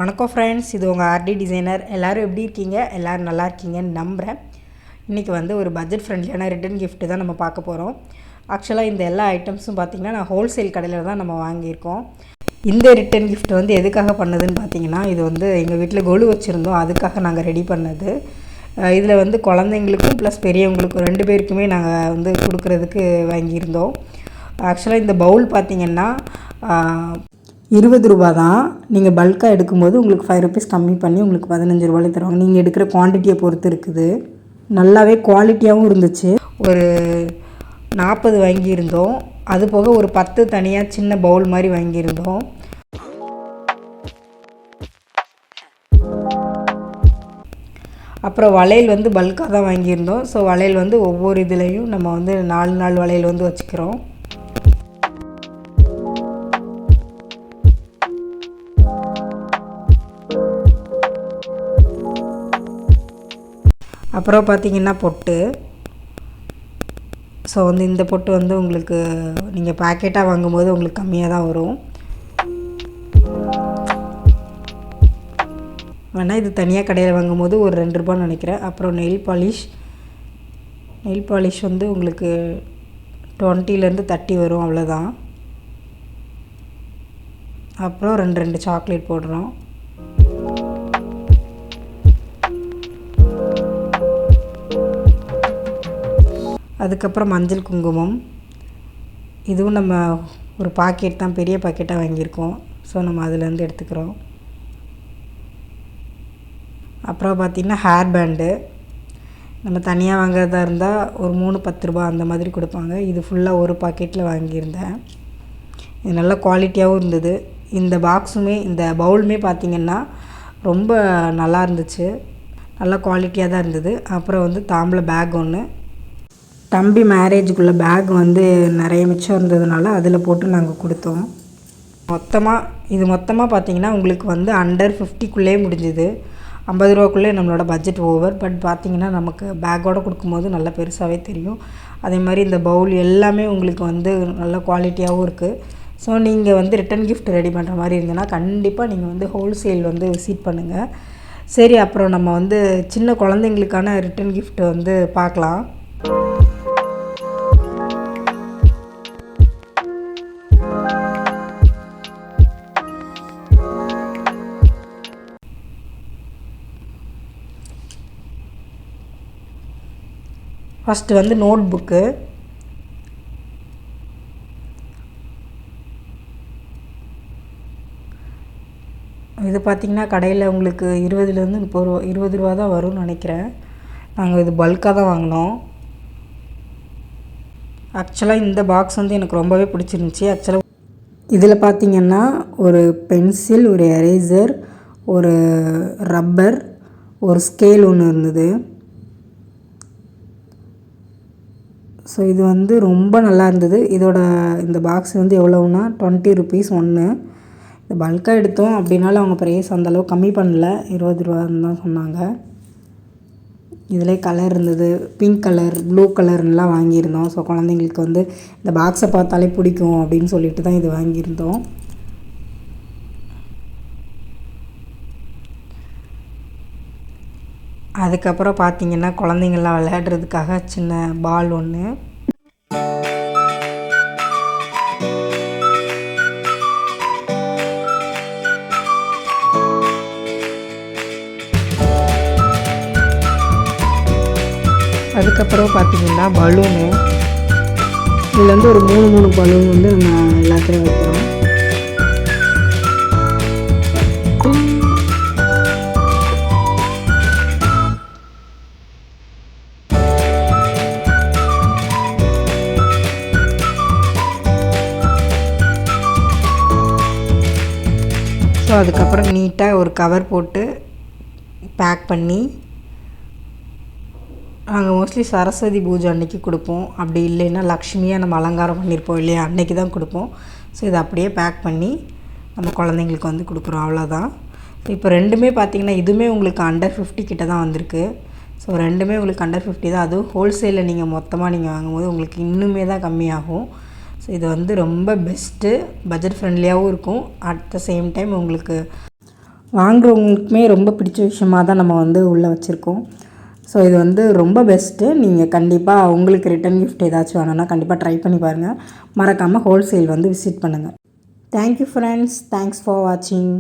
வணக்கம் ஃப்ரெண்ட்ஸ், இது உங்கள் ஆர்டி டிசைனர். எல்லோரும் எப்படி இருக்கீங்க? எல்லோரும் நல்லா இருக்கீங்கன்னு நம்புகிறேன். இன்றைக்கி வந்து ஒரு பட்ஜெட் ஃப்ரெண்ட்லியான ரிட்டன் கிஃப்ட்டு தான் நம்ம பார்க்க போகிறோம். ஆக்சுவலாக இந்த எல்லா ஐட்டம்ஸும் பார்த்திங்கன்னா நான் ஹோல்சேல் கடையில் தான் நம்ம வாங்கியிருக்கோம். இந்த ரிட்டன் கிஃப்ட் வந்து எதுக்காக பண்ணதுன்னு பார்த்தீங்கன்னா, இது வந்து எங்கள் வீட்டில் கொலு வச்சுருந்தோம், அதுக்காக நாங்கள் ரெடி பண்ணது. இதில் வந்து குழந்தைங்களுக்கும் ப்ளஸ் பெரியவங்களுக்கும் 2 பேருக்குமே நாங்கள் வந்து கொடுக்குறதுக்கு வாங்கியிருந்தோம். ஆக்சுவலாக இந்த பவுல் பார்த்திங்கன்னா ₹20 தான். நீங்கள் பல்காக எடுக்கும்போது உங்களுக்கு ₹5 கம்மி பண்ணி உங்களுக்கு ₹15 தருவாங்க. நீங்கள் எடுக்கிற குவான்டிட்டியை பொறுத்து இருக்குது. நல்லாவே குவாலிட்டியாகவும் இருந்துச்சு. ஒரு 40 வாங்கியிருந்தோம். அது போக ஒரு 10 தனியாக சின்ன பவுல் மாதிரி வாங்கியிருந்தோம். அப்புறம் வளையல் வந்து பல்காக தான் வாங்கியிருந்தோம். ஸோ வளையல் வந்து ஒவ்வொரு இதுலேயும் நம்ம வந்து 4 வளையல் வந்து வச்சுக்கிறோம். அப்புறம் பார்த்திங்கன்னா பொட்டு. ஸோ வந்து இந்த பொட்டு வந்து உங்களுக்கு நீங்கள் பேக்கெட்டாக வாங்கும்போது உங்களுக்கு கம்மியாக தான் வரும். வேணால் இது தனியாக கடையில் வாங்கும்போது ஒரு ₹2 நினைக்கிறேன். அப்புறம் நெயில் பாலிஷ் வந்து உங்களுக்கு 20லேருந்து 30 வரும், அவ்வளோதான். அப்புறம் 2 சாக்லேட் போடுறோம். அதுக்கப்புறம் மஞ்சள் குங்குமம். இதுவும் நம்ம ஒரு பாக்கெட் தான், பெரிய பாக்கெட்டாக வாங்கியிருக்கோம். ஸோ நம்ம அதிலேருந்து எடுத்துக்கிறோம். அப்புறம் பார்த்திங்கன்னா ஹேர் பேண்டு. நம்ம தனியாக வாங்குறதா இருந்தால் ஒரு 3 ₹10 அந்த மாதிரி கொடுப்பாங்க. இது ஃபுல்லாக ஒரு பாக்கெட்டில் வாங்கியிருந்தேன். இது நல்ல குவாலிட்டியாகவும் இருந்தது. இந்த பாக்ஸுமே இந்த பவுலுமே பார்த்திங்கன்னா ரொம்ப நல்லா இருந்துச்சு, நல்ல குவாலிட்டியாக தான் இருந்தது. அப்புறம் வந்து தாம்பூல பேக் ஒன்று. தம்பி மேரேஜுக்குள்ளே பேக் வந்து நிறைய மிச்சம் இருந்ததுனால அதில் போட்டு நாங்கள் கொடுத்தோம். மொத்தமாக பார்த்திங்கன்னா உங்களுக்கு வந்து அண்டர் 50க்குள்ளே முடிஞ்சுது. ₹50 நம்மளோட பட்ஜெட் ஓவர். பட் பார்த்திங்கன்னா நமக்கு பேக்கோடு கொடுக்கும்போது நல்லா பெருசாகவே தெரியும். அதே மாதிரி இந்த பவுல் எல்லாமே உங்களுக்கு வந்து நல்ல குவாலிட்டியாகவும் இருக்குது. ஸோ நீங்கள் வந்து ரிட்டன் கிஃப்ட் ரெடி பண்ணுற மாதிரி இருந்ததுன்னா கண்டிப்பாக நீங்கள் வந்து ஹோல்சேல் வந்து விசிட் பண்ணுங்கள். சரி, அப்புறம் நம்ம வந்து சின்ன குழந்தைங்களுக்கான ரிட்டன் கிஃப்ட் வந்து பார்க்கலாம். ஃபஸ்ட்டு வந்து நோட் புக்கு. இது பார்த்திங்கன்னா கடையில் உங்களுக்கு 20லேருந்து ₹30 தான் வரும்னு நினைக்கிறேன். நாங்கள் இது பல்காக தான் வாங்கினோம். ஆக்சுவலாக இந்த பாக்ஸ் வந்து எனக்கு ரொம்பவே பிடிச்சிருந்துச்சி. ஆக்சுவலாக இதில் பார்த்திங்கன்னா ஒரு பென்சில், ஒரு எரேசர், ஒரு ரப்பர், ஒரு ஸ்கேல் ஒன்று இருந்தது. ஸோ இது வந்து ரொம்ப நல்லா இருந்தது. இந்த பாக்ஸ் வந்து எவ்வளோன்னா ₹20 ஒன்று. இது பல்காக எடுத்தோம் அப்படின்னாலும் அவங்க ப்ரைஸ் அந்தளவு கம்மி பண்ணல, ₹20 தான் சொன்னாங்க. இதிலே கலர் இருந்தது, பிங்க் கலர், ப்ளூ கலர்லாம் வாங்கியிருந்தோம். ஸோ குழந்தைங்களுக்கு வந்து இந்த பாக்ஸை பார்த்தாலே பிடிக்கும் அப்படின்னு சொல்லிட்டு தான் இது வாங்கியிருந்தோம். அதுக்கப்புறம் பார்த்திங்கன்னா குழந்தைங்கள்லாம் விளையாடுறதுக்காக சின்ன பால் ஒன்று. அதுக்கப்புறம் பார்த்திங்கன்னா பலூனு. இதில் வந்து ஒரு 3 பலூன் வந்து நம்ம எல்லாத்துலேயும் வைக்கிறோம். ஸோ அதுக்கப்புறம் நீட்டாக ஒரு கவர் போட்டு பேக் பண்ணி நாங்கள் மோஸ்ட்லி சரஸ்வதி பூஜை அன்றைக்கி கொடுப்போம். அப்படி இல்லைன்னா லக்ஷ்மியாக நம்ம அலங்காரம் பண்ணியிருப்போம் இல்லையா, அன்றைக்கி தான் கொடுப்போம். ஸோ இதை அப்படியே பேக் பண்ணி நம்ம குழந்தைங்களுக்கு வந்து கொடுக்குறோம், அவ்வளோதான். இப்போ 2மே பார்த்திங்கன்னா இதுவுமே உங்களுக்கு அண்டர் 50 கிட்ட தான் வந்திருக்கு. ஸோ 2மே உங்களுக்கு அண்டர் 50 தான். அதுவும் ஹோல்சேலில் நீங்கள் மொத்தமாக நீங்கள் வாங்கும்போது உங்களுக்கு இன்னுமே தான் கம்மியாகும். ஸோ இது வந்து ரொம்ப பெஸ்ட்டு, பட்ஜெட் ஃப்ரெண்ட்லியாகவும் இருக்கும். அட் த சேம் டைம் உங்களுக்கு வாங்குறவங்களுக்குமே ரொம்ப பிடிச்ச விஷயமாக தான் நம்ம வந்து உள்ளே வச்சுருக்கோம். ஸோ இது வந்து ரொம்ப பெஸ்ட்டு. நீங்கள் கண்டிப்பாக உங்களுக்கு ரிட்டன் கிஃப்ட் ஏதாச்சும் வேணும்னா கண்டிப்பாக ட்ரை பண்ணி பாருங்கள். மறக்காமல் ஹோல்சேல் வந்து விசிட் பண்ணுங்கள். Thank you friends. தேங்க்ஸ் ஃபார் வாட்சிங்.